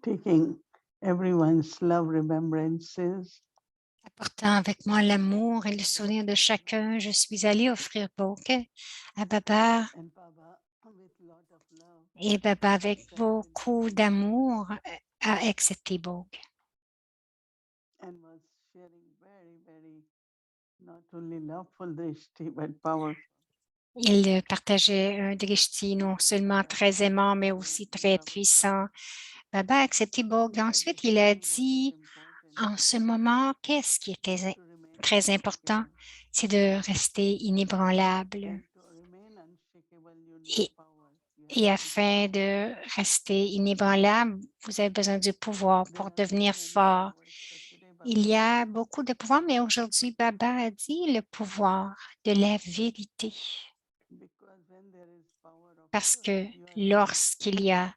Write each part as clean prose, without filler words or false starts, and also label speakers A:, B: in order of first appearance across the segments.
A: taking everyone's love remembrances.
B: Apportant avec moi l'amour et le souvenir de chacun, je suis allée offrir bouquet à Baba
A: And Baba, with lot of love,
B: et Baba, avec
A: accepted
B: beaucoup d'amour, a accepté bouquet.
A: and was sharing very not only loveful drishti but powerful.
B: Il partageait un drishti non seulement très aimant, mais aussi très puissant. Baba a accepté bouquet. Ensuite, il a dit, en ce moment, qu'est-ce qui était
A: To remain
B: très important?
A: unshakable
B: C'est de rester inébranlable.
A: and to remain unshakable, you need
B: Et,
A: power. You have
B: et
A: to be
B: afin
A: strong.
B: de rester inébranlable, vous avez besoin du pouvoir
A: There
B: pour
A: are
B: devenir
A: many
B: fort.
A: powers, but today
B: Il
A: Baba
B: y
A: said
B: a beaucoup de pouvoir, mais aujourd'hui, Baba a dit le pouvoir de la vérité.
A: because when there is power of
B: Parce
A: truth,
B: que
A: you are real.
B: lorsqu'il y a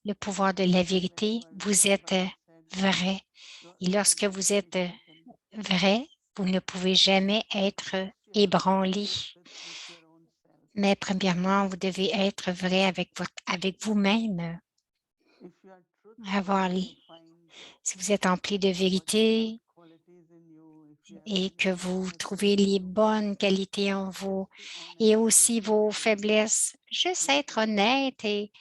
B: le pouvoir de la
A: And when
B: vérité,
A: you are
B: vous
A: real,
B: êtes
A: Baba said,
B: vrai.
A: your
B: Et lorsque vous êtes
A: invincibility can
B: vrai, vous ne pouvez jamais être
A: first you have to be
B: ébranlé.
A: the truth with your own self.
B: Mais premièrement, vous devez être vrai avec vous-même.
A: If you are truthful
B: Avoir,
A: and you find
B: si vous êtes empli de
A: what are the good
B: vérité
A: qualities in you, if you have
B: et que
A: enough
B: vous
A: honesty
B: trouvez
A: in
B: les
A: you,
B: bonnes qualités en vous
A: just be honest
B: et
A: and
B: aussi vos
A: truthful
B: faiblesses, juste
A: with
B: être
A: yourself.
B: honnête et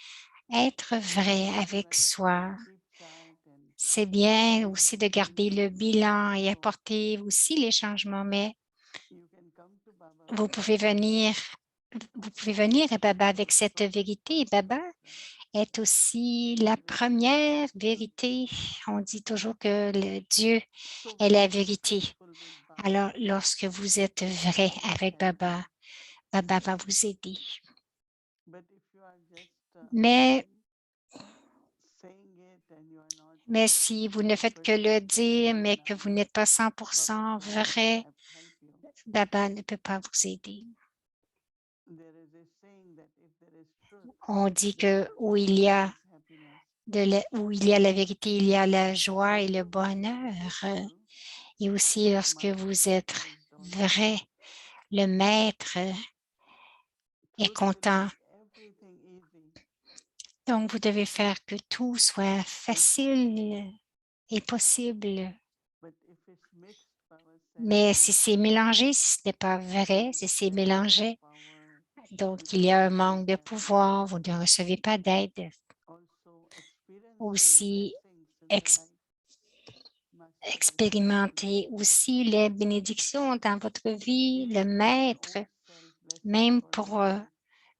B: être vrai avec
A: Even
B: soi.
A: keep chart and
B: C'est bien
A: see
B: aussi de garder le
A: changes
B: bilan
A: and
B: et
A: grow.
B: apporter aussi les changements, mais
A: You can come to Baba
B: vous
A: with
B: pouvez
A: that
B: venir, vous pouvez venir à Baba avec cette vérité. Et Baba
A: person.
B: est aussi la
A: And when you are
B: première
A: truthful,
B: vérité. On dit toujours que Dieu
A: so
B: est la vérité.
A: truthful with Baba,
B: Alors, lorsque vous êtes vrai
A: Baba will
B: avec
A: help
B: Baba,
A: you.
B: Baba va vous aider.
A: But if you are just
B: Mais,
A: saying it and you are not
B: mais si vous ne faites que
A: 100%
B: le
A: truthful
B: dire, mais
A: and
B: que vous n'êtes pas
A: Baba
B: 100%
A: cannot
B: vrai,
A: help you.
B: Baba ne peut pas vous aider.
A: There is a saying that if there is truth,
B: On dit
A: there
B: que
A: there is happiness.
B: où il y a la vérité, il y a la joie et le
A: So when you are
B: bonheur.
A: truthful,
B: Et aussi, lorsque vous
A: master
B: êtes
A: is also
B: vrai,
A: happy.
B: le maître est
A: Truth will
B: content.
A: make everything easy.
B: Donc, vous devez faire que tout soit
A: And possible.
B: facile et possible.
A: But if it's mixed, Baba said
B: Mais
A: you
B: si
A: need
B: c'est mélangé, si ce n'est pas vrai, si c'est
A: lack of
B: mélangé,
A: power,
B: donc il y a un
A: receive no
B: manque de
A: help.
B: pouvoir, vous ne recevez pas d'aide.
A: Also experiencing
B: Aussi,
A: blessings in the
B: ex-
A: life. Master has given
B: expérimentez
A: everything.
B: aussi les bénédictions dans votre vie, le
A: Even for your
B: maître,
A: own self, blessings
B: même
A: for
B: pour,
A: your
B: euh,
A: life.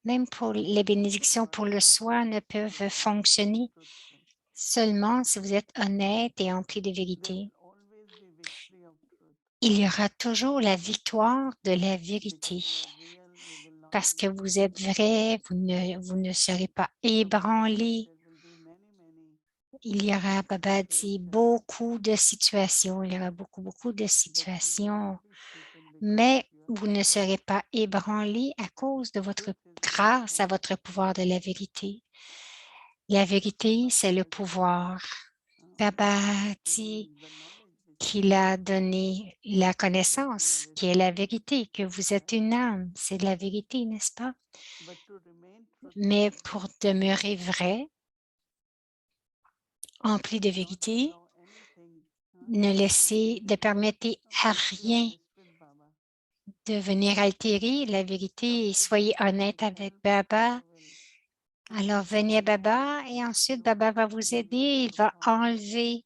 B: même pour les
A: If
B: bénédictions
A: you are
B: pour le soi
A: honest
B: ne
A: with
B: peuvent
A: God and
B: fonctionner
A: truthful,
B: seulement si vous êtes honnête et empli de
A: there
B: vérité.
A: will always be victory of truth.
B: Il y aura toujours la victoire de la
A: Because
B: vérité.
A: you are real, you will not
B: Parce
A: be
B: que vous êtes
A: shaken.
B: vrai, vous ne serez pas
A: So Baba said
B: ébranlé.
A: there will be many
B: Il y aura, Baba dit,
A: situations,
B: beaucoup de situations. Il y aura beaucoup de
A: but you will not
B: situations.
A: be shaken because of
B: Mais
A: your
B: vous ne
A: power.
B: serez pas ébranlé à cause de votre
A: Truth is very
B: grâce à votre
A: powerful.
B: pouvoir de la vérité. La
A: So
B: vérité,
A: Baba
B: c'est le
A: said
B: pouvoir.
A: that
B: Baba
A: he has
B: dit
A: given the knowledge which is
B: qu'il a
A: truth,
B: donné la
A: that you are
B: connaissance,
A: a
B: qui est la
A: spirit,
B: vérité,
A: which
B: que
A: is
B: vous êtes
A: light.
B: une âme. C'est la vérité, n'est-ce pas?
A: But to remain
B: Mais
A: truthful,
B: pour demeurer vrai, empli de
A: don't
B: vérité,
A: allow anything
B: ne
A: to bring
B: laissez,
A: any
B: ne permettez à
A: Be
B: rien
A: honest with Baba.
B: de venir altérer la vérité
A: Come
B: et
A: to
B: soyez
A: Baba with
B: honnête avec
A: self and
B: Baba.
A: Baba will
B: Alors
A: remove
B: venez à
A: everything.
B: Baba et ensuite
A: No
B: Baba va
A: more
B: vous aider.
A: giving
B: Il
A: more
B: va
A: power.
B: enlever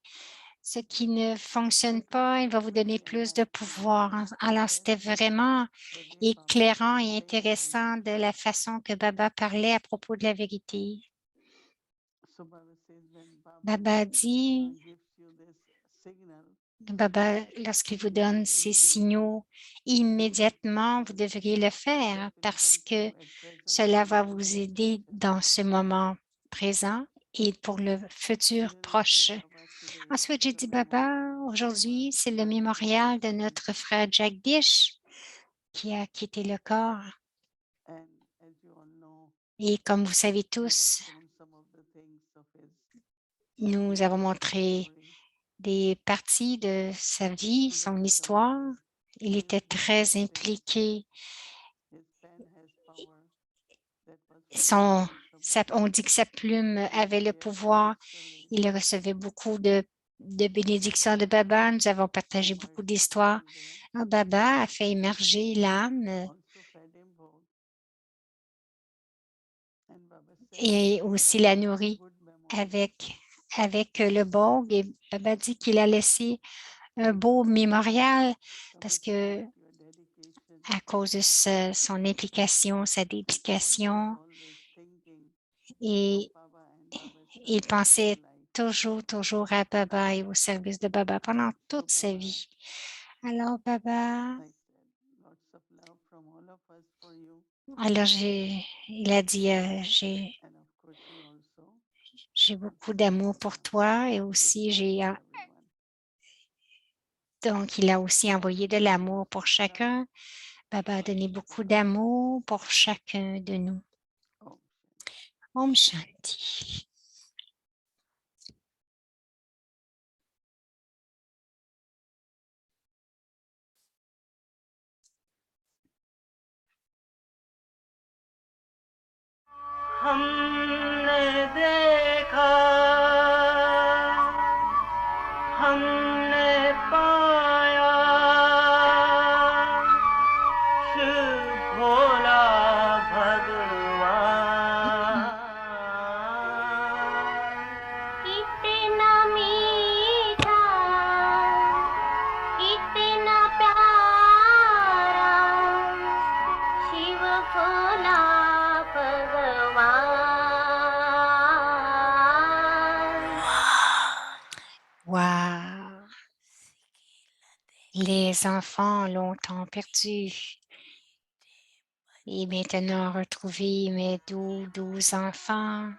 B: ce qui ne fonctionne
A: That was
B: pas. Il va vous
A: very,
B: donner
A: very
B: plus de
A: enlightening.
B: pouvoir. Alors c'était
A: Especially
B: vraiment
A: the way Baba
B: éclairant et
A: explained about the
B: intéressant de
A: truth.
B: la façon que Baba parlait à propos de la vérité.
A: So Baba says when Baba
B: Baba dit,
A: gives you this signal,
B: Baba, lorsqu'il vous donne ces
A: immediately
B: signaux,
A: do it
B: immédiatement, vous
A: because
B: devriez le
A: that
B: faire
A: will
B: parce
A: help you
B: que
A: at present
B: cela
A: and
B: va
A: in
B: vous
A: near
B: aider
A: future.
B: dans ce moment présent et pour le futur
A: Then I said,
B: proche.
A: Baba, today
B: Ensuite,
A: is
B: j'ai
A: the
B: dit, Baba,
A: memorial of our
B: aujourd'hui, c'est le
A: brother
B: mémorial de
A: Jagdish.
B: notre frère Jagdish qui a quitté le corps.
A: And as you all know,
B: Et comme vous savez
A: we have
B: tous,
A: shown some of the things of his
B: nous avons
A: life
B: montré
A: story.
B: des parties de sa vie, son
A: Very
B: histoire.
A: committed,
B: Il était
A: very
B: très
A: dedicated.
B: impliqué.
A: His pen has power.
B: on dit que sa plume avait le pouvoir. Il recevait beaucoup de bénédictions de Baba. Nous avons partagé beaucoup d'histoires. Baba a fait émerger l'âme et aussi la nourrit avec le bong. Et Baba dit qu'il a laissé un beau mémorial parce que à cause de son implication, sa dédication, et il pensait toujours à Baba et au service de Baba pendant toute sa vie. Alors, Baba, il a dit, j'ai beaucoup d'amour pour toi et aussi donc il a aussi envoyé de l'amour pour chacun. Baba a donné beaucoup d'amour pour chacun de nous. Om Shanti.
C: हमने देखा हमने पाया शिव भोला भगवान इतना मीठा इतना प्यारा शिव भोला
B: Wow! Les enfants longtemps perdus et maintenant retrouvés mes 12 enfants.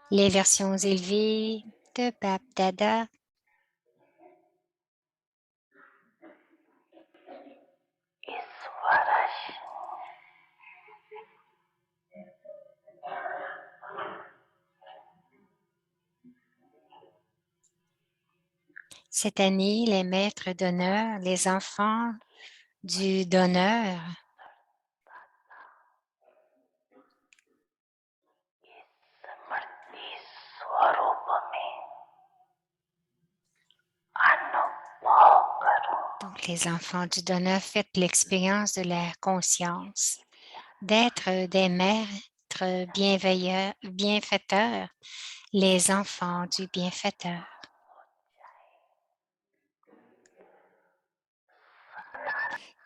B: Les versions élevées de Bap Dada. Cette année, les maîtres d'honneur, les enfants du donneur, donc les enfants du donneur, faites l'expérience de la conscience, d'être des maîtres bienfaiteurs, les enfants du bienfaiteur.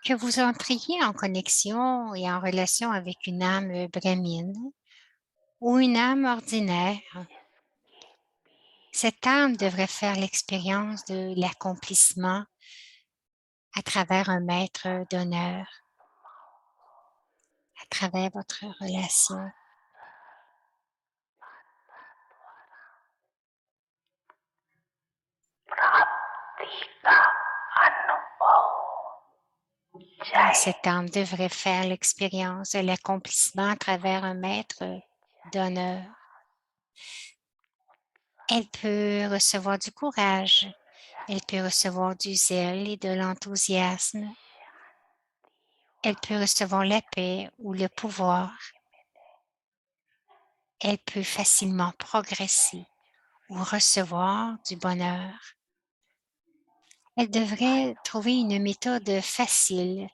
B: Que vous entriez en connexion et en relation avec une âme brahmine ou une âme ordinaire. Cette âme devrait faire l'expérience de l'accomplissement à travers un maître d'honneur, à travers votre relation. Donc, cette âme devrait faire l'expérience de l'accomplissement à travers un maître d'honneur. Elle peut recevoir du courage, elle peut recevoir du zèle et de l'enthousiasme. Elle peut recevoir la paix ou le pouvoir. Elle peut facilement progresser ou recevoir du bonheur. Elle devrait trouver une méthode facile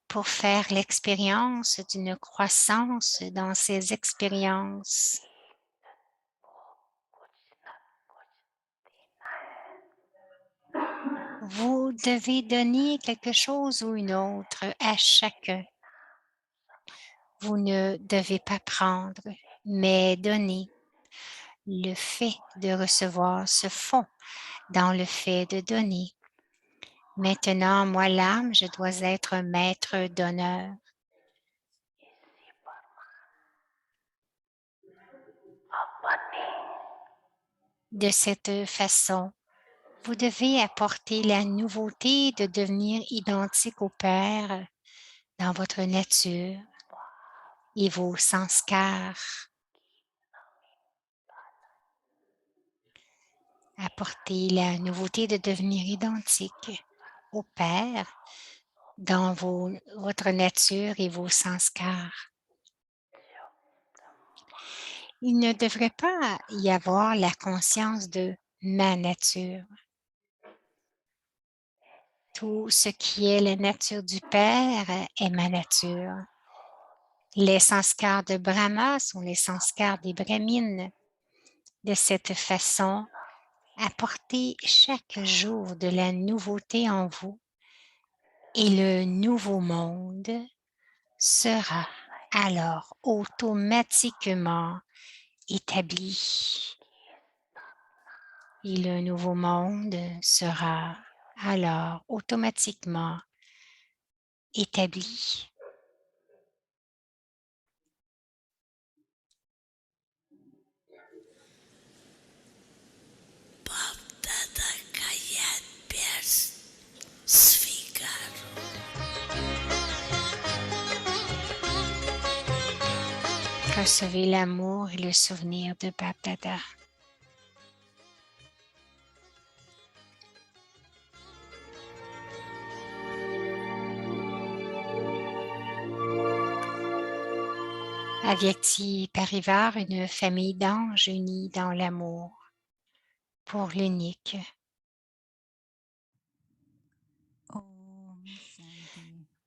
B: pour faire l'expérience d'une croissance dans ses expériences. Vous devez donner quelque chose ou une autre à chacun. Vous ne devez pas prendre, mais donner. Le fait de recevoir se fond dans le fait de donner. Maintenant, moi, l'âme, je dois être un maître d'honneur. De cette façon, vous devez apporter la nouveauté de devenir identique au Père dans votre nature et vos sanskars. Apporter la nouveauté de devenir identique au Père dans votre nature et vos sanskars. Il ne devrait pas y avoir la conscience de ma nature. Tout ce qui est la nature du Père est ma nature. Les sanskars de Brahma sont les sanskars des Brahmines. De cette façon, apportez chaque jour de la nouveauté en vous et le nouveau monde sera alors automatiquement établi. Et le nouveau monde sera alors automatiquement établi. Recevez l'amour et le souvenir de Bap Dada. Avyakti Parivar, une famille d'anges unis dans l'amour pour l'unique.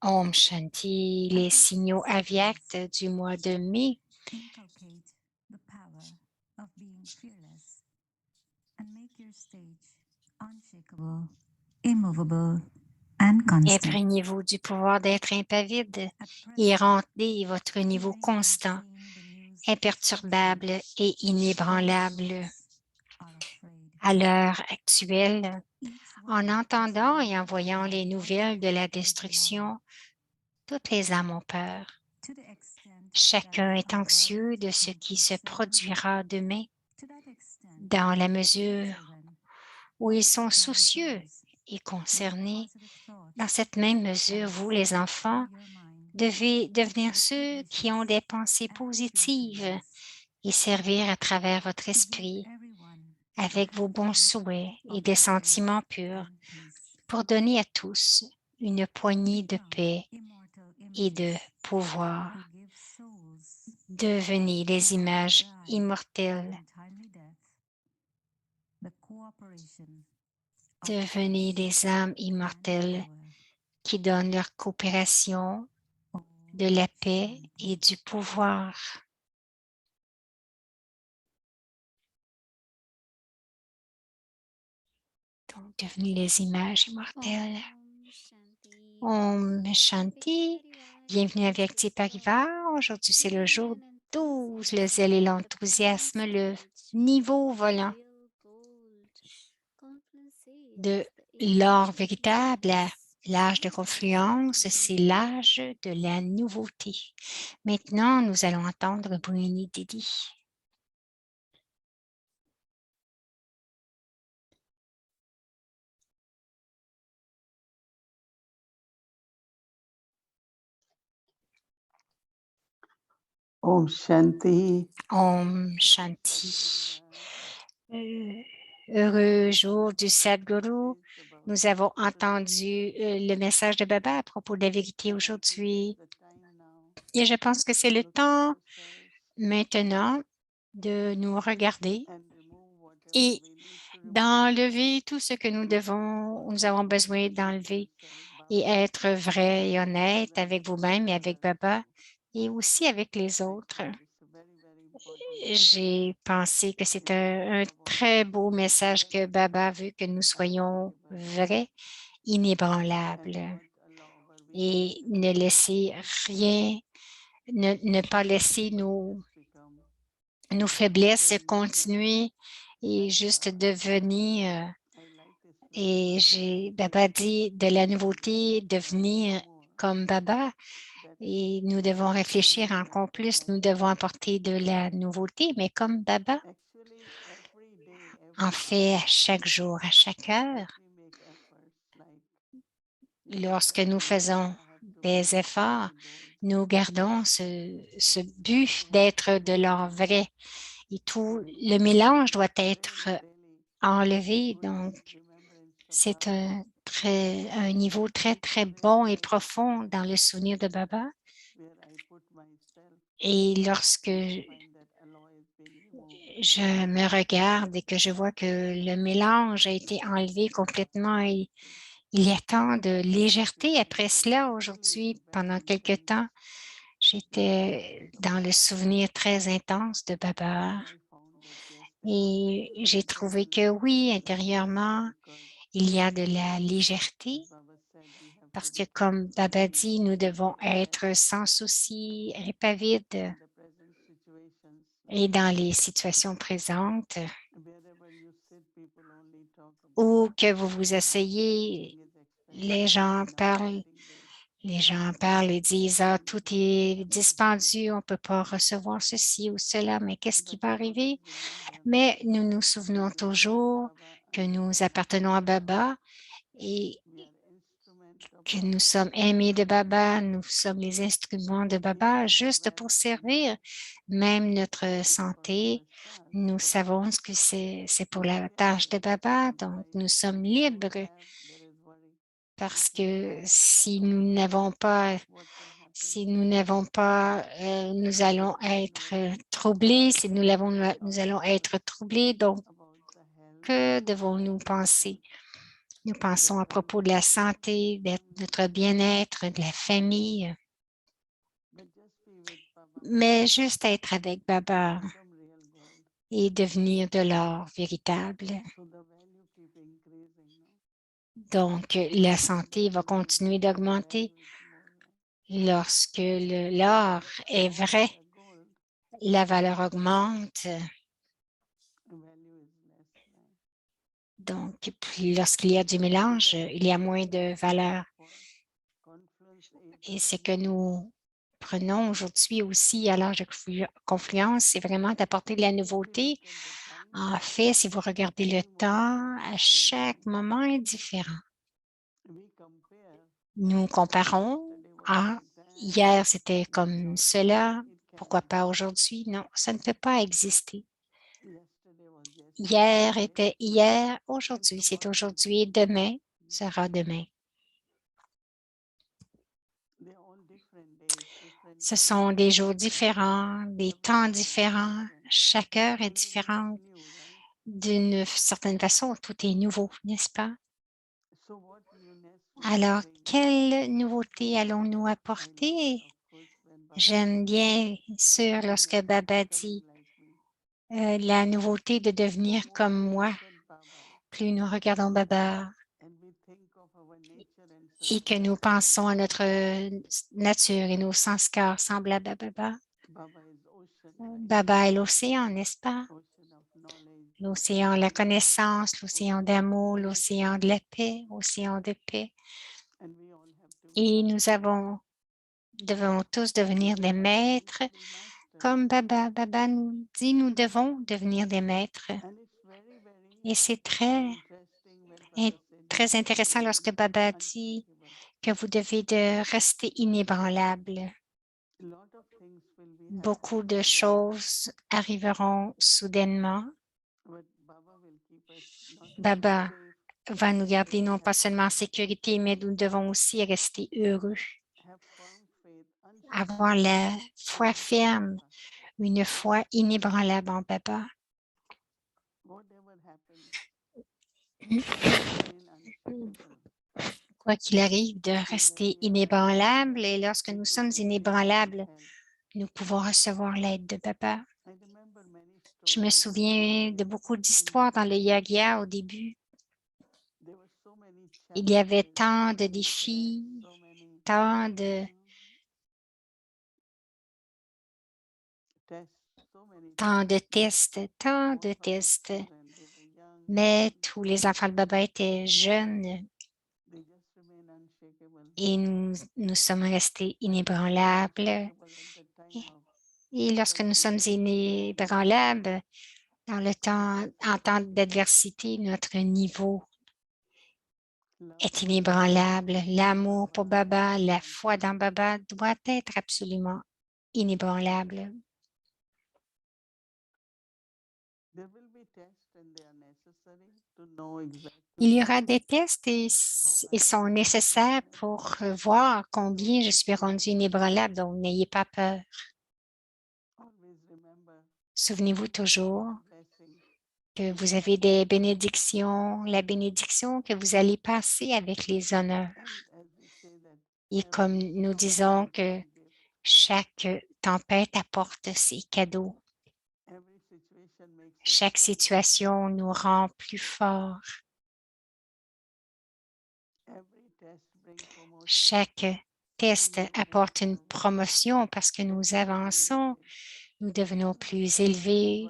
B: Om Shanti, les signaux avyakts du mois de mai.
D: Inculcate the power of being fearless and make your stage unshakable, immovable, and constant.
B: Imprégnez-vous du pouvoir d'être impavide et rendez votre niveau constant, imperturbable et inébranlable. À l'heure actuelle, en entendant et en voyant les nouvelles de la destruction, toutes les âmes ont peur. Chacun est anxieux de ce qui se produira demain, dans la mesure où ils sont soucieux et concernés. Dans cette même mesure, vous, les enfants, devez devenir ceux qui ont des pensées positives et servir à travers votre esprit avec vos bons souhaits et des sentiments purs pour donner à tous une poignée de paix et de pouvoir. Devenez des images immortelles. Devenez des âmes immortelles qui donnent leur coopération, de la paix et du pouvoir. Donc, devenez les images immortelles. Om Shanti. Bienvenue à Avyakti Parivar. Aujourd'hui, c'est le jour 12, le zèle et l'enthousiasme, le niveau volant de l'or véritable. L'âge de confluence, c'est l'âge de la nouveauté. Maintenant, nous allons entendre Bruni Didi.
A: Om Shanti.
B: Om Shanti. Heureux jour du Sadhguru. Nous avons entendu le message de Baba à propos de la vérité aujourd'hui. Et je pense que c'est le temps maintenant de nous regarder et d'enlever tout ce que nous avons besoin d'enlever et être vrai et honnête avec vous-même et avec Baba et aussi avec les autres. J'ai pensé que c'est un très beau message que Baba veut que nous soyons vrais, inébranlables et ne laisser rien, ne pas laisser nos faiblesses continuer et juste devenir, Baba dit de la nouveauté, devenir comme Baba. Et nous devons réfléchir encore plus, nous devons apporter de la nouveauté, mais comme Baba en fait à chaque jour, à chaque heure, lorsque nous faisons des efforts, nous gardons ce but d'être de l'or vrai. Et tout le mélange doit être enlevé. Donc, c'est un niveau très, très bon et profond dans le souvenir de Baba. Et lorsque je me regarde et que je vois que le mélange a été enlevé complètement et il y a tant de légèreté après cela aujourd'hui. Pendant quelque temps, j'étais dans le souvenir très intense de Baba et j'ai trouvé que oui, intérieurement, il y a de la légèreté parce que comme Baba dit, nous devons être sans souci, épavides et dans les situations présentes où que vous vous asseyez, les gens parlent et disent, ah, tout est dispendieux, on ne peut pas recevoir ceci ou cela, mais qu'est-ce qui va arriver? Mais nous nous souvenons toujours que nous appartenons à Baba et que nous sommes aimés de Baba, nous sommes les instruments de Baba juste pour servir. Même notre santé, nous savons que c'est pour la tâche de Baba, donc nous sommes libres parce que nous allons être troublés. Si nous l'avons, nous allons être troublés. Donc, que devons-nous penser? Nous pensons à propos de la santé, de notre bien-être, de la famille, mais juste être avec Baba et devenir de l'or véritable. Donc, la santé va continuer d'augmenter. Lorsque l'or est vrai, la valeur augmente. Donc, puis lorsqu'il y a du mélange, il y a moins de valeur. Et ce que nous prenons aujourd'hui aussi à l'âge de confluence, c'est vraiment d'apporter de la nouveauté. En fait, si vous regardez le temps, à chaque moment est différent. Nous comparons. Ah, hier, c'était comme cela. Pourquoi pas aujourd'hui? Non, ça ne peut pas exister. Hier était hier, aujourd'hui c'est aujourd'hui et demain sera demain. Ce sont des jours différents, des temps différents. Chaque heure est différente. D'une certaine façon, tout est nouveau, n'est-ce pas? Alors, quelle nouveauté allons-nous apporter? J'aime bien sûr lorsque Baba dit la nouveauté de devenir comme moi. Plus nous regardons Baba et que nous pensons à notre nature et nos sanskars semblables à Baba. Baba est l'océan, n'est-ce pas? L'océan de la connaissance, l'océan d'amour, l'océan de la paix, l'océan de paix. Et nous devons tous devenir des maîtres comme Baba. Baba nous dit nous devons devenir des maîtres. Et c'est très intéressant lorsque Baba dit que vous devez rester inébranlable. Beaucoup de choses arriveront soudainement. Baba va nous garder non pas seulement en sécurité, mais nous devons aussi rester heureux. Avoir la foi ferme, une foi inébranlable en Baba. Quoi qu'il arrive, de rester inébranlable et lorsque nous sommes inébranlables, nous pouvons recevoir l'aide de Baba. Je me souviens de beaucoup d'histoires dans le Yagya au début. Il y avait tant de défis, tant de tests, mais tous les enfants de Baba étaient jeunes et nous sommes restés inébranlables. Et lorsque nous sommes inébranlables, en temps d'adversité, notre niveau est inébranlable. L'amour pour Baba, la foi dans Baba doit être absolument inébranlable. Il y aura des tests et ils sont nécessaires pour voir combien je suis rendu inébranlable, donc n'ayez pas peur. Souvenez-vous toujours
A: blessing
B: que vous avez des bénédictions, la bénédiction que vous allez passer avec les honneurs.
A: and as we say that
B: Et comme nous disons que chaque tempête apporte ses cadeaux,
A: every situation makes us
B: chaque
A: stronger.
B: situation nous rend plus forts.
A: Every test brings promotion.
B: Chaque test apporte une promotion parce que nous avançons, nous devenons plus élevés.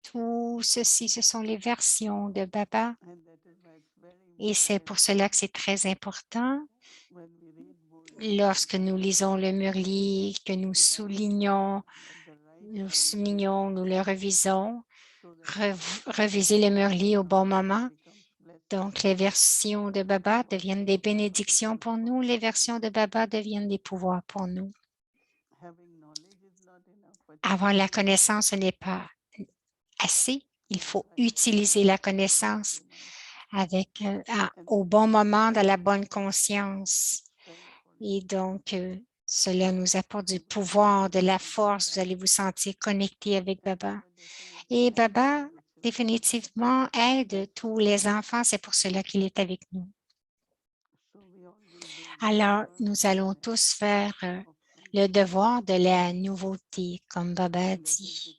B: Tout ceci, ce sont les versions de Baba.
A: And that is why it's very
B: Et c'est pour cela que c'est très important
A: when we read Murli,
B: lorsque nous lisons le Murli, que nous soulignons, nous le revisons,
A: so that
B: reviser le Murli au bon moment. Donc, les versions de Baba deviennent des bénédictions pour nous. Les versions de Baba deviennent des pouvoirs pour nous.
A: having knowledge is not enough, but
B: Avoir la connaissance, ce n'est pas assez. Il faut utiliser la connaissance avec, au bon moment, dans la bonne conscience. Et donc, cela nous apporte du pouvoir, de la force. Vous allez vous sentir connecté avec Baba. Et Baba, définitivement, aide tous les enfants. C'est pour cela qu'il est avec nous. Alors, nous allons tous faire le devoir de la nouveauté, comme Baba dit.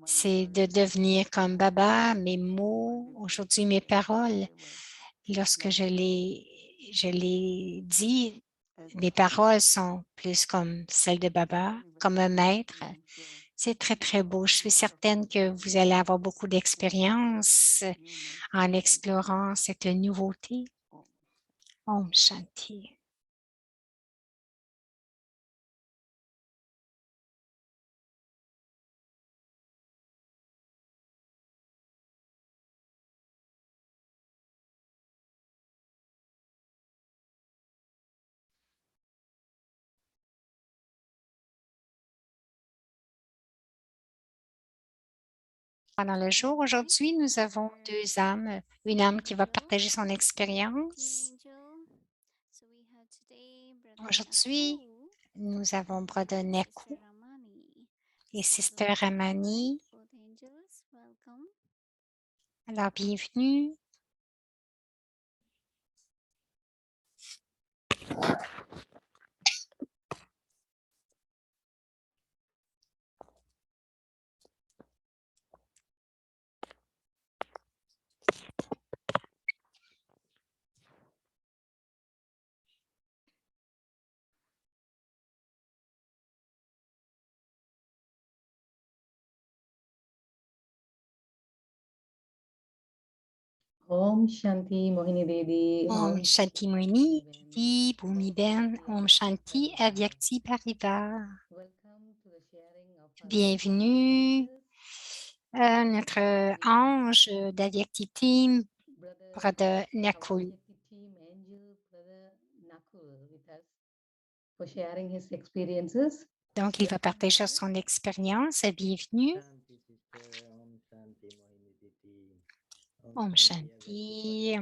B: C'est de devenir comme Baba, mes mots, aujourd'hui mes paroles. Lorsque je les dis, mes paroles sont plus comme celles de Baba, comme un maître. C'est très, très beau. Je suis certaine que vous allez avoir beaucoup d'expérience en explorant cette nouveauté. Om Shanti. Pendant le jour, aujourd'hui, nous avons deux âmes. Une âme qui va partager son expérience. Aujourd'hui, nous avons Brother Neku et Sister Ramani. Alors, bienvenue.
E: Om Shanti Mohini Dedi.
B: Om Shanti Muni, Didi, Bhumi Ben, Om Shanti, Avyakti Parivar.
E: Welcome to the sharing of our
B: Bienvenue à notre ange d'Avyakti Team, Brother Nakul.
E: team angel brother Nakul with us for sharing his experiences.
B: Donc, il va partager son expérience. Bienvenue. Om Shanti,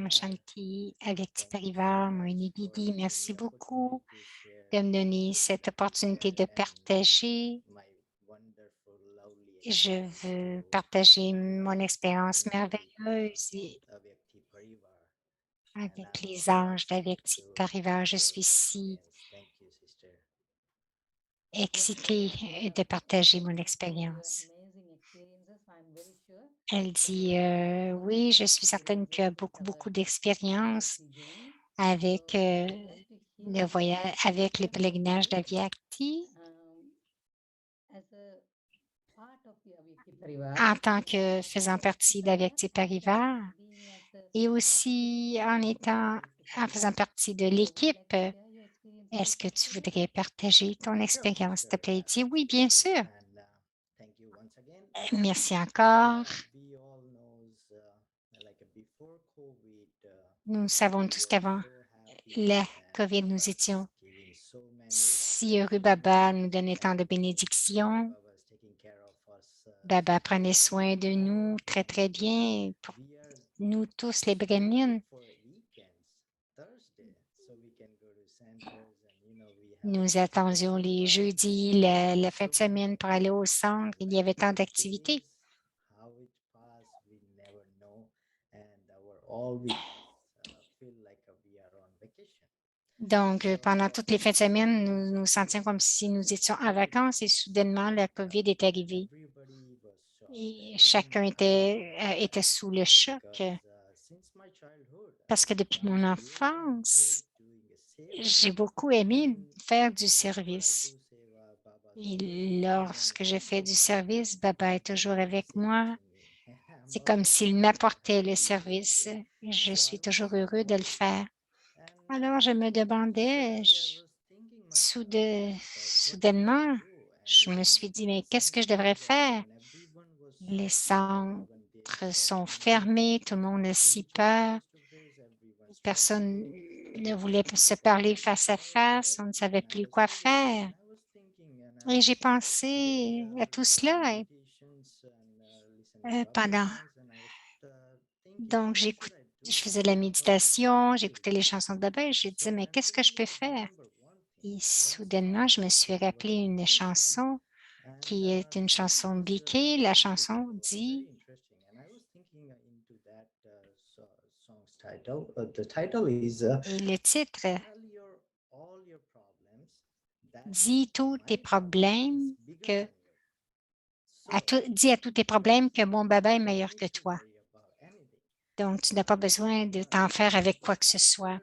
B: Avyakti Parivar, Mohini Didi, merci beaucoup de me donner cette opportunité de partager. Je veux partager mon expérience merveilleuse avec les anges d'Avyakti Parivar. Je suis si excitée de partager mon expérience. Elle dit, oui, je suis certaine qu'il y a beaucoup d'expérience avec le voyage, avec le pèlerinage d'Avyakti en tant que faisant partie d'Avyakti Parivar et aussi en faisant partie de l'équipe. Est-ce que tu voudrais partager ton expérience, s'il te plaît? Il dit, oui, bien sûr. Merci encore. Nous savons tous qu'avant la COVID, nous étions si heureux. Baba nous donnait tant de bénédictions. Baba prenait soin de nous très, très bien pour nous tous, les Brahmins. Nous attendions les jeudis, la fin de semaine pour aller au centre. Il y avait tant d'activités. Donc, pendant toutes les fins de semaine, nous nous sentions comme si nous étions en vacances et soudainement, la COVID est arrivée. Et chacun était sous le choc parce que depuis mon enfance, j'ai beaucoup aimé faire du service. Et lorsque je fais du service, Baba est toujours avec moi. C'est comme s'il m'apportait le service. Je suis toujours heureux de le faire. Alors, je me demandais, soudainement, je me suis dit, mais qu'est-ce que je devrais faire? Les centres sont fermés, tout le monde a si peur. Personne ne voulait se parler face à face, on ne savait plus quoi faire. Et j'ai pensé à tout cela pendant. Donc, je faisais de la méditation, j'écoutais les chansons de Baba et je disais, mais qu'est-ce que je peux faire? Et soudainement, je me suis rappelé une chanson qui est une chanson biquée. La chanson dit, et le titre dit tous tes problèmes dis à tous tes problèmes que mon Baba est meilleur que toi. Donc, tu n'as pas besoin de t'en faire avec quoi que ce soit.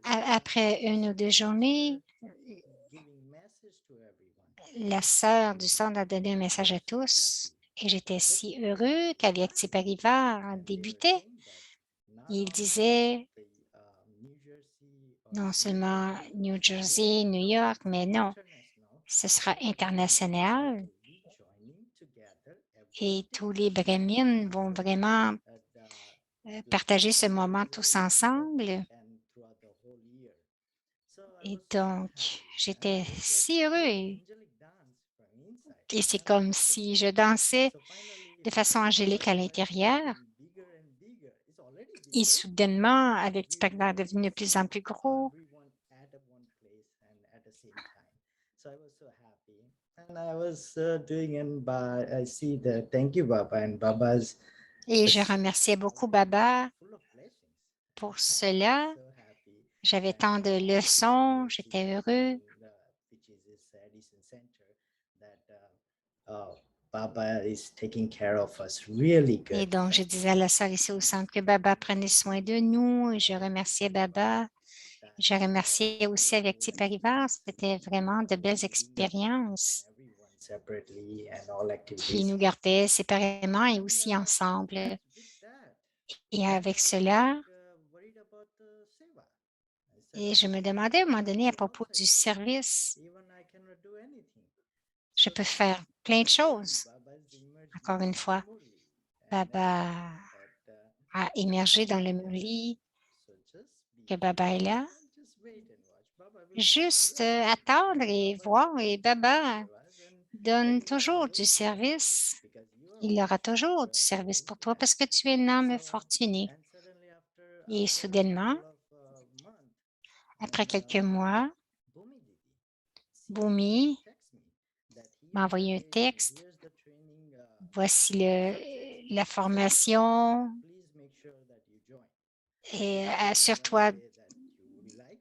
B: Après une ou deux journées, la sœur du centre a donné un message à tous et j'étais si heureux qu'avec Parivar débutait. Il disait non seulement New Jersey, New York, mais non, ce sera international et tous les Brahmins vont vraiment partager ce moment tous ensemble. Et donc, j'étais si heureux. Et c'est comme si je dansais de façon angélique à l'intérieur. Et soudainement, avec du Pagnar devenu de plus en plus gros, et je remerciais beaucoup Baba pour cela. J'avais tant de leçons, j'étais heureux. Et donc, je disais à la sœur ici au centre que Baba prenait soin de nous et je remerciais Baba. Je remerciais aussi avec Parivar. C'était vraiment de belles expériences qui nous gardaient séparément et aussi ensemble. Et avec cela, et je me demandais à un moment donné à propos du service, je peux faire plein de choses. Encore une fois, Baba a émergé dans le lit, que Baba est là. Juste attendre et voir, et Baba donne toujours du service. Il y aura toujours du service pour toi parce que tu es un homme fortuné. Et soudainement, après quelques mois, Bhumi m'a envoyé un texte. Voici la formation et assure-toi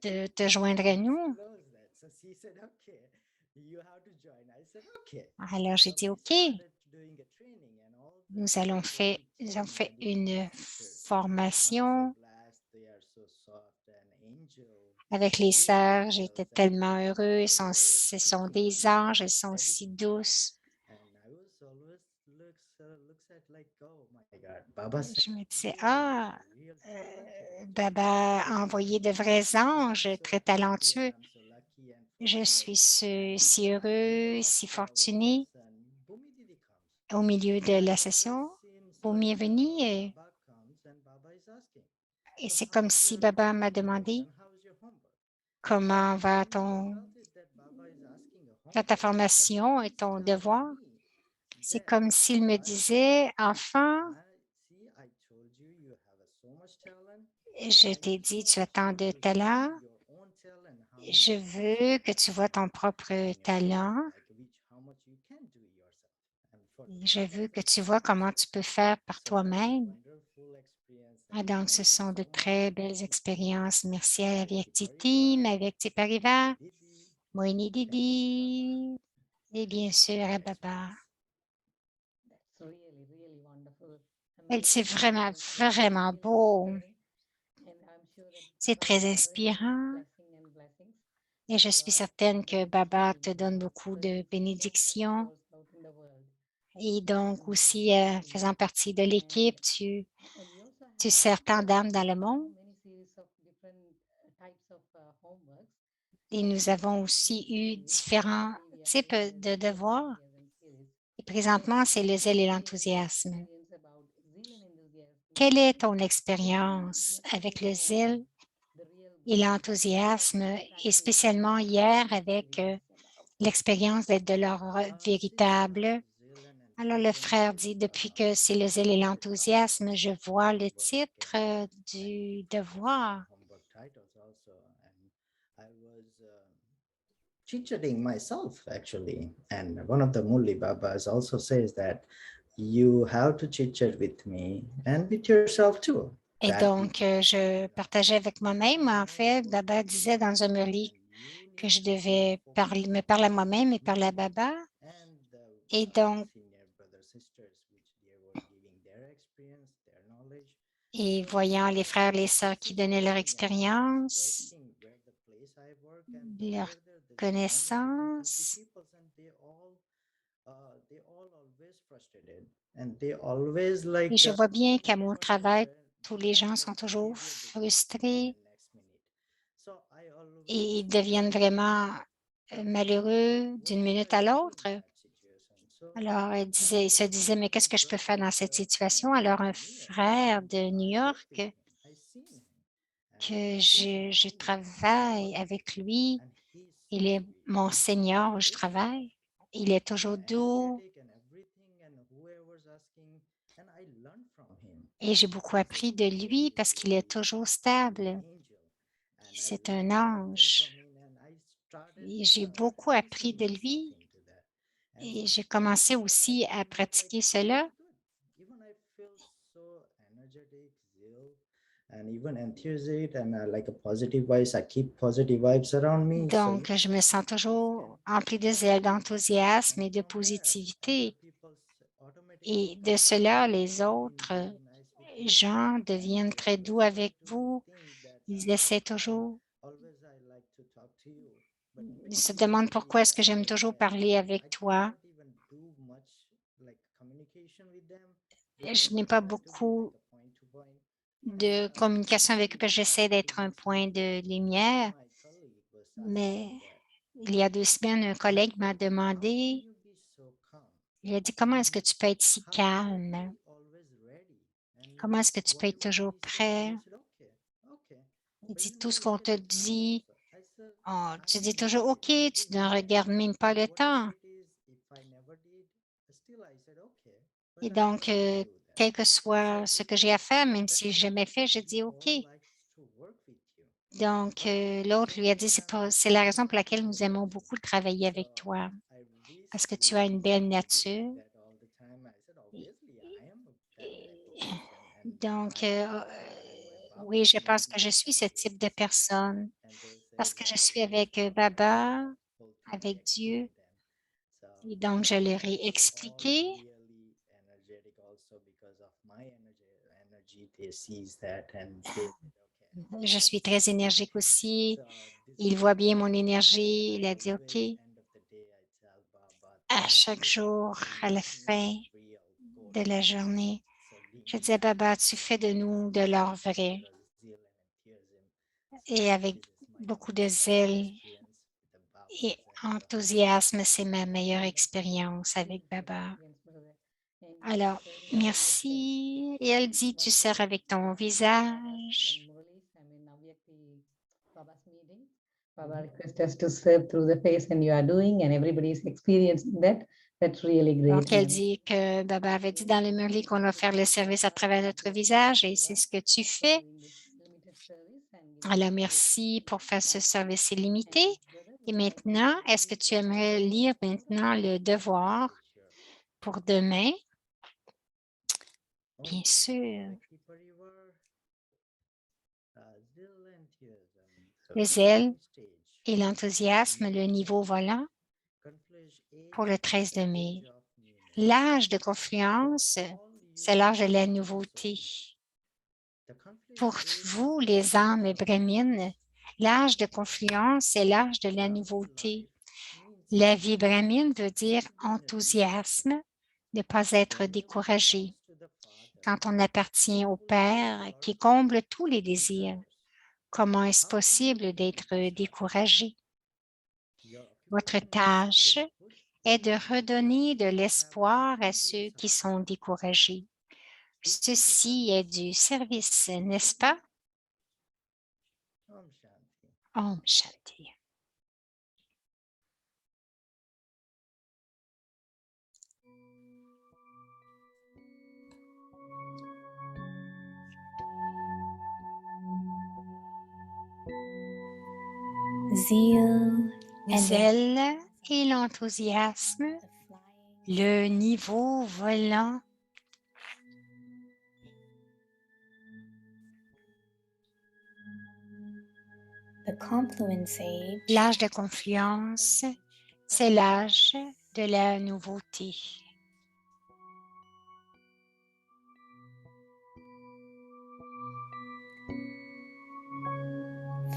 B: de te joindre à nous. Alors, j'ai dit OK. Nous avons fait une formation avec les sœurs. J'étais tellement heureux. Ce sont des anges, elles sont si douces. Je me disais, Baba a envoyé de vrais anges très talentueux. Je suis si heureux, si fortuné. Au milieu de la session, Bhumi est venu et c'est comme si Baba m'a demandé comment va ta formation et ton devoir. C'est comme s'il me disait, enfant, je t'ai dit, tu as tant de talent Je veux que tu vois ton propre talent. Et je veux que tu vois comment tu peux faire par toi-même. Donc, ce sont de très belles expériences. Merci avec Team, avec Tipariva, Moini Didi et bien sûr à Baba.
E: That's really wonderful.
B: C'est vraiment, vraiment beau. C'est très inspirant. Et je suis certaine que Baba te donne beaucoup de bénédictions. Et donc aussi, faisant partie de l'équipe, tu sers tant d'âmes dans le monde. Et nous avons aussi eu différents types de devoirs. Et présentement, c'est le zèle et l'enthousiasme. Quelle est ton expérience avec le zèle et l'enthousiasme, et spécialement hier avec l'expérience d'être de l'ordre véritable? Alors, le frère dit, depuis que c'est le zèle et l'enthousiasme, je vois le titre du devoir.
F: Chit-chatting myself actually, and one of the Murli Babas also says that you have to chit-chat with me and with yourself too.
B: Et donc, je partageais avec moi-même. En fait, Baba disait dans un Murli que je devais me parler à moi-même et parler à Baba. Et donc, et voyant les frères et les sœurs qui donnaient leur expérience, leur connaissance, et je vois bien qu'à mon travail, tous les gens sont toujours frustrés et ils deviennent vraiment malheureux d'une minute à l'autre. Alors, il se disait, mais qu'est-ce que je peux faire dans cette situation? Alors, un frère de New York, que je travaille avec lui, il est mon senior où je travaille. Il est toujours doux. Et j'ai beaucoup appris de lui parce qu'il est toujours stable. C'est un ange. J'ai beaucoup appris de lui et j'ai commencé aussi à pratiquer cela. Donc, je me sens toujours empli de zèle, d'enthousiasme et de positivité. Et de cela, les autres gens deviennent très doux avec vous. Ils essaient toujours. Ils se demandent pourquoi est-ce que j'aime toujours parler avec toi. Je n'ai pas beaucoup de communication avec eux parce que j'essaie d'être un point de lumière. Mais il y a 2 semaines, un collègue m'a demandé, il a dit, comment est-ce que tu peux être si calme? Comment est-ce que tu peux être toujours prêt? Il dit, tout ce qu'on te dit, tu dis toujours, OK, tu ne regardes même pas le temps. Et donc, quel que soit ce que j'ai à faire, même si je n'ai jamais fait, je dis OK. Donc, l'autre lui a dit, c'est la raison pour laquelle nous aimons beaucoup travailler avec toi, parce que tu as une belle nature. Donc, oui, je pense que je suis ce type de personne parce que je suis avec Baba, avec Dieu. Et donc, je leur ai expliqué. Je suis très énergique aussi. Il voit bien mon énergie. Il a dit, OK. À chaque jour, à la fin de la journée, je disais, Baba, tu fais de nous de l'or vrai. Et avec beaucoup de zèle et enthousiasme, c'est ma meilleure expérience avec Baba. Alors, merci. Et elle dit, tu sers avec ton visage.
E: Baba requests us to serve through the face, and you are doing, and everybody is experiencing that. That's really great.
B: Donc, elle dit que Baba avait dit dans le Murli qu'on va faire le service à travers notre visage et c'est ce que tu fais. Alors, merci pour faire ce service illimité. Et maintenant, est-ce que tu aimerais lire maintenant le devoir pour demain? Bien sûr. Le zèle et l'enthousiasme, le niveau volant pour le 13 de mai. L'âge de confiance, c'est l'âge de la nouveauté. Pour vous, les âmes brahmines, l'âge de confiance, c'est l'âge de la nouveauté. La vie brahmine veut dire enthousiasme, ne pas être découragé. Quand on appartient au Père qui comble tous les désirs, comment est-ce possible d'être découragé? Votre tâche est de redonner de l'espoir à ceux qui sont découragés. Ceci est du service, n'est-ce pas? Om Shanti.
G: Zeal and
B: Zèle et l'enthousiasme, le niveau volant.
G: the confluence age
B: L'âge de confiance, c'est l'âge de la nouveauté.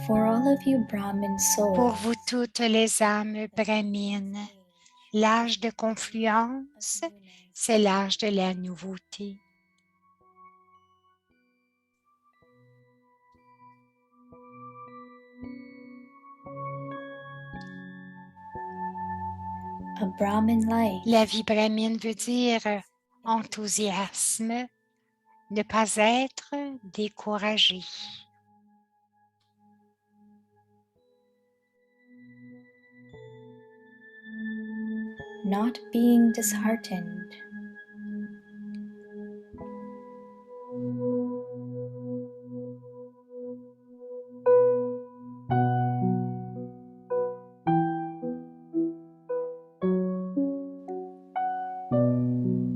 G: for all of you Brahmin souls.
B: Pour vous toutes les âmes brahmines, l'âge de confluence, c'est l'âge de la nouveauté.
G: A Brahmin life
B: La vie brahmine veut dire enthousiasme, ne pas être découragé.
G: not being disheartened.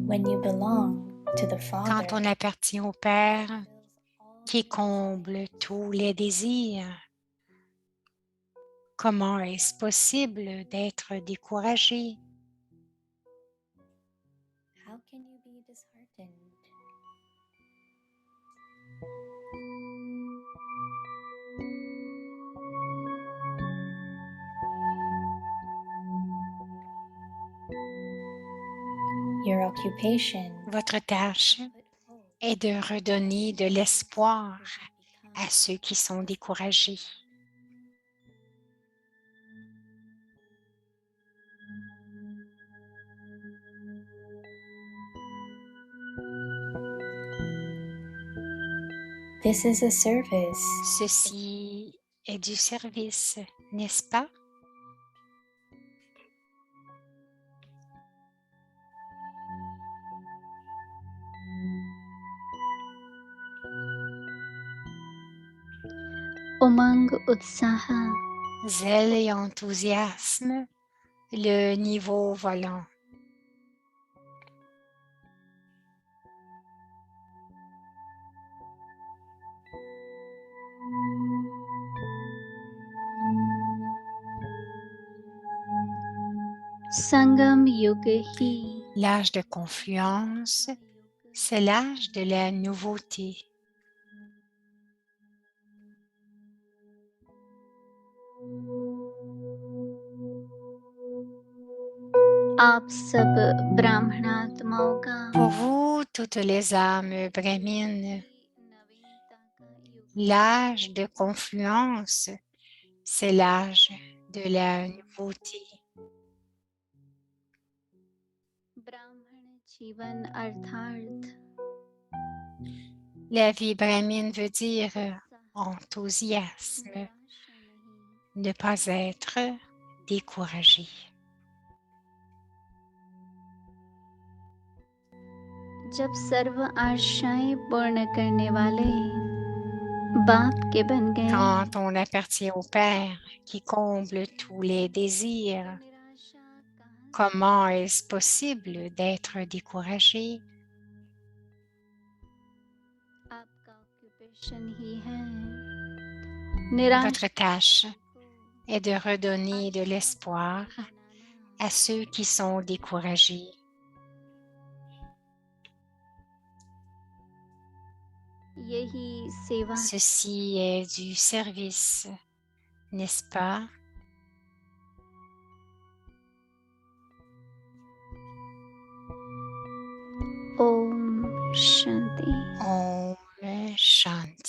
G: When you belong to the
B: Quand
G: Father
B: on appartient au Père qui comble tous les désirs, comment est-ce possible d'être découragé?
G: how can you be disheartened? Your occupation
B: Votre tâche est de redonner de l'espoir à ceux qui sont découragés.
G: this is a service.
B: Ceci est du service, n'est-ce pas?
H: उमंग उत्साह
B: Zèle et enthousiasme, le niveau volant.
H: संगम युग ही
B: L'âge de confluence, c'est l'âge de la nouveauté.
H: आप सब ब्राह्मणात्माओं का
B: Pour vous, toutes les âmes brahmines, l'âge de confluence, c'est l'âge de la nouveauté.
H: ब्राह्मण जीवन अर्थार्थ
B: La vie brahmine veut dire enthousiasme,
H: निराशा नहीं
B: ne pas être découragé.
H: जब सर्व आशाएं पूर्ण करने वाले बाप के बन गए
B: quand on appartient au Père qui comble tous les désirs,
H: निराशा कहाँ
B: comment est-ce possible d'être découragé?
H: आपका ऑक्यूपेशन ही है निराशा
B: Votre tâche
H: को
B: est de redonner de
H: आशावादी
B: l'espoir
H: बनाना
B: à ceux qui sont découragés.
H: यही सेवा
B: Ceci est du service, n'est-ce pas?
H: Om Shanti
B: Om Shanti.